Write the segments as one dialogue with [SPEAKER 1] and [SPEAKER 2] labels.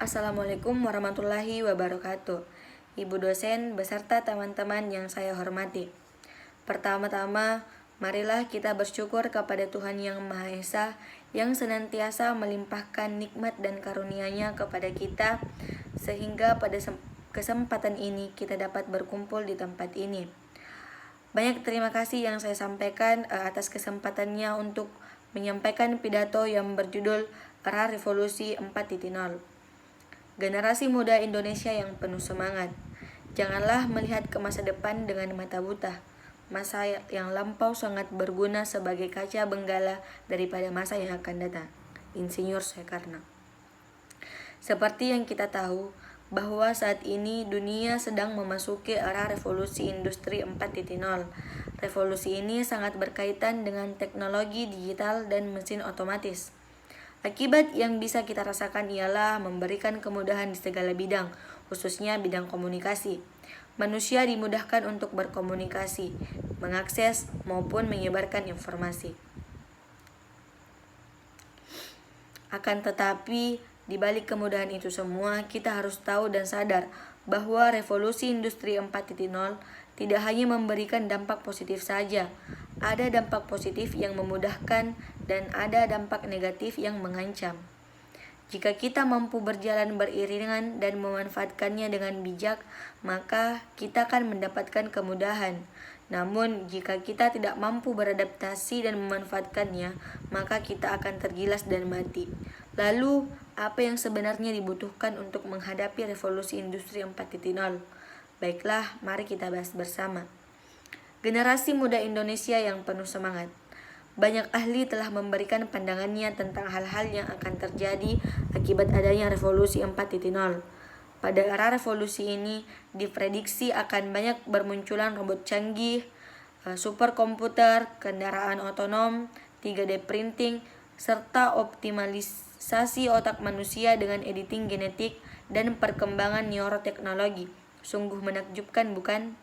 [SPEAKER 1] Assalamualaikum warahmatullahi wabarakatuh. Ibu dosen beserta teman-teman yang saya hormati. Pertama-tama, marilah kita bersyukur kepada Tuhan Yang Maha Esa yang senantiasa melimpahkan nikmat dan karunia-Nya kepada kita sehingga pada kesempatan ini kita dapat berkumpul di tempat ini. Banyak terima kasih yang saya sampaikan atas kesempatannya untuk menyampaikan pidato yang berjudul Era Revolusi 4.0. Generasi muda Indonesia yang penuh semangat. Janganlah melihat ke masa depan dengan mata buta. Masa yang lampau sangat berguna sebagai kaca benggala daripada masa yang akan datang. Insinyur Soekarno. Seperti yang kita tahu, bahwa saat ini dunia sedang memasuki era revolusi industri 4.0. Revolusi ini sangat berkaitan dengan teknologi digital dan mesin otomatis. Akibat yang bisa kita rasakan ialah memberikan kemudahan di segala bidang, khususnya bidang komunikasi. Manusia dimudahkan untuk berkomunikasi, mengakses maupun menyebarkan informasi. Akan tetapi, di balik kemudahan itu semua, kita harus tahu dan sadar bahwa revolusi industri 4.0 tidak hanya memberikan dampak positif saja. Ada dampak positif yang memudahkan dan ada dampak negatif yang mengancam. Jika kita mampu berjalan beriringan dan memanfaatkannya dengan bijak, maka kita akan mendapatkan kemudahan. Namun, jika kita tidak mampu beradaptasi dan memanfaatkannya, maka kita akan tergilas dan mati. Lalu, apa yang sebenarnya dibutuhkan untuk menghadapi revolusi industri 4.0? Baiklah, mari kita bahas bersama. Generasi muda Indonesia yang penuh semangat. Banyak ahli telah memberikan pandangannya tentang hal-hal yang akan terjadi akibat adanya revolusi 4.0. Pada era revolusi ini, diprediksi akan banyak bermunculan robot canggih, superkomputer, kendaraan otonom, 3D printing, serta optimalisasi otak manusia dengan editing genetik dan perkembangan neuroteknologi. Sungguh menakjubkan, bukan?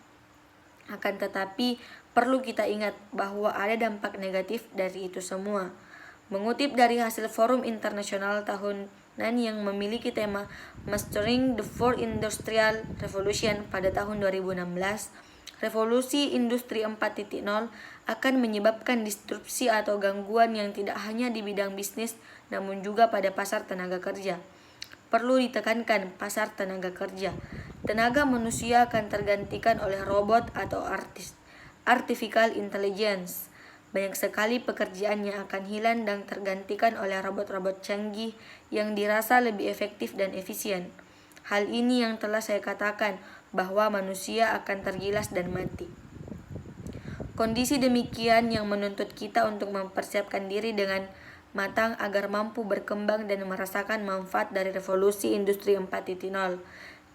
[SPEAKER 1] Akan tetapi, perlu kita ingat bahwa ada dampak negatif dari itu semua. Mengutip dari hasil forum internasional tahunan yang memiliki tema Mastering the Fourth Industrial Revolution pada tahun 2016, revolusi industri 4.0 akan menyebabkan disrupsi atau gangguan yang tidak hanya di bidang bisnis, namun juga pada pasar tenaga kerja. Perlu ditekankan pasar tenaga kerja. Tenaga manusia akan tergantikan oleh robot atau artificial intelligence. Banyak sekali pekerjaan yang akan hilang dan tergantikan oleh robot-robot canggih yang dirasa lebih efektif dan efisien. Hal ini yang telah saya katakan bahwa manusia akan tergilas dan mati. Kondisi demikian yang menuntut kita untuk mempersiapkan diri dengan matang agar mampu berkembang dan merasakan manfaat dari revolusi industri 4.0.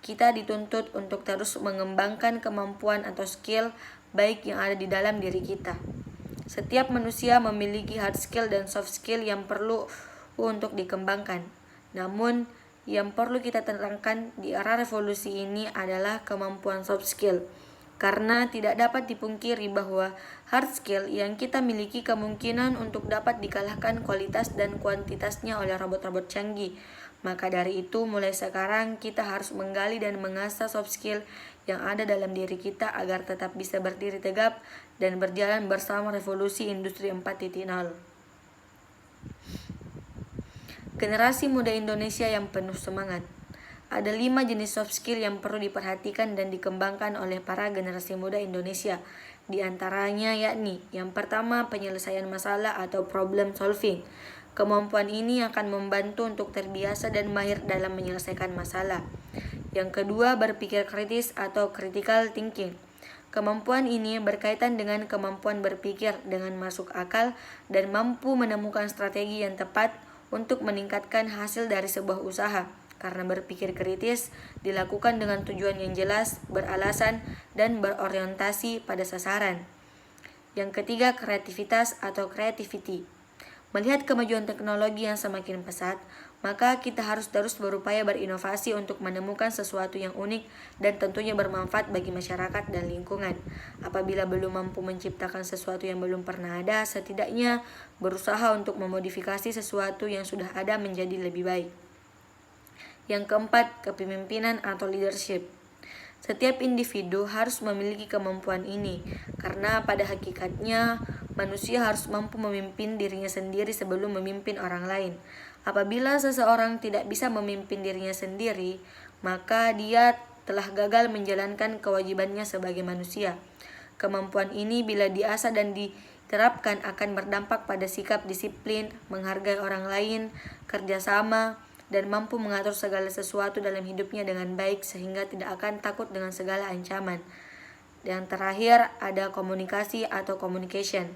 [SPEAKER 1] Kita dituntut untuk terus mengembangkan kemampuan atau skill baik yang ada di dalam diri kita. Setiap manusia memiliki hard skill dan soft skill yang perlu untuk dikembangkan. Namun, yang perlu kita terangkan di era revolusi ini adalah kemampuan soft skill. Karena tidak dapat dipungkiri bahwa hard skill yang kita miliki kemungkinan untuk dapat dikalahkan kualitas dan kuantitasnya oleh robot-robot canggih. Maka dari itu, mulai sekarang kita harus menggali dan mengasah soft skill yang ada dalam diri kita agar tetap bisa berdiri tegap dan berjalan bersama revolusi industri 4.0. Generasi muda Indonesia yang penuh semangat. Ada 5 jenis soft skill yang perlu diperhatikan dan dikembangkan oleh para generasi muda Indonesia. Di antaranya yakni, yang pertama, penyelesaian masalah atau problem solving. Kemampuan ini akan membantu untuk terbiasa dan mahir dalam menyelesaikan masalah. Yang kedua, berpikir kritis atau critical thinking. Kemampuan ini berkaitan dengan kemampuan berpikir dengan masuk akal dan mampu menemukan strategi yang tepat untuk meningkatkan hasil dari sebuah usaha. Karena berpikir kritis dilakukan dengan tujuan yang jelas, beralasan, dan berorientasi pada sasaran. Yang ketiga, kreativitas atau creativity. Melihat kemajuan teknologi yang semakin pesat, maka kita harus terus berupaya berinovasi untuk menemukan sesuatu yang unik dan tentunya bermanfaat bagi masyarakat dan lingkungan. Apabila belum mampu menciptakan sesuatu yang belum pernah ada, setidaknya berusaha untuk memodifikasi sesuatu yang sudah ada menjadi lebih baik. Yang keempat, kepemimpinan atau leadership. Setiap individu harus memiliki kemampuan ini, karena pada hakikatnya manusia harus mampu memimpin dirinya sendiri sebelum memimpin orang lain. Apabila seseorang tidak bisa memimpin dirinya sendiri, maka dia telah gagal menjalankan kewajibannya sebagai manusia. Kemampuan ini bila diasah dan diterapkan akan berdampak pada sikap disiplin, menghargai orang lain, kerjasama, dan mampu mengatur segala sesuatu dalam hidupnya dengan baik sehingga tidak akan takut dengan segala ancaman. Dan terakhir ada komunikasi atau communication.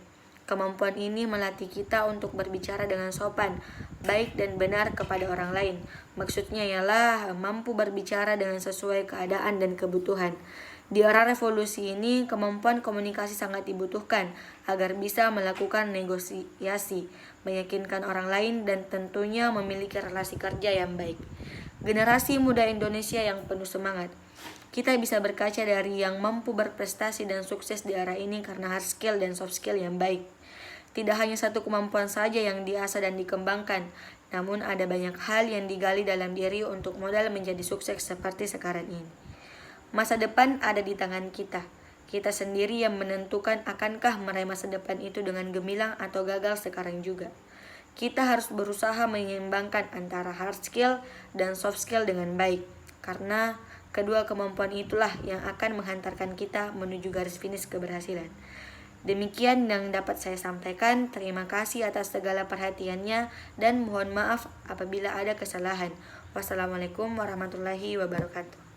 [SPEAKER 1] Kemampuan ini melatih kita untuk berbicara dengan sopan, baik dan benar kepada orang lain. Maksudnya ialah mampu berbicara dengan sesuai keadaan dan kebutuhan. Di era revolusi ini, kemampuan komunikasi sangat dibutuhkan agar bisa melakukan negosiasi, meyakinkan orang lain, dan tentunya memiliki relasi kerja yang baik. Generasi muda Indonesia yang penuh semangat. Kita bisa berkaca dari yang mampu berprestasi dan sukses di era ini karena hard skill dan soft skill yang baik. Tidak hanya satu kemampuan saja yang diasah dan dikembangkan, namun ada banyak hal yang digali dalam diri untuk modal menjadi sukses seperti sekarang ini. Masa depan ada di tangan kita. Kita sendiri yang menentukan akankah meraih masa depan itu dengan gemilang atau gagal sekarang juga. Kita harus berusaha menyeimbangkan antara hard skill dan soft skill dengan baik. Karena kedua kemampuan itulah yang akan menghantarkan kita menuju garis finish keberhasilan. Demikian yang dapat saya sampaikan. Terima kasih atas segala perhatiannya dan mohon maaf apabila ada kesalahan. Wassalamualaikum warahmatullahi wabarakatuh.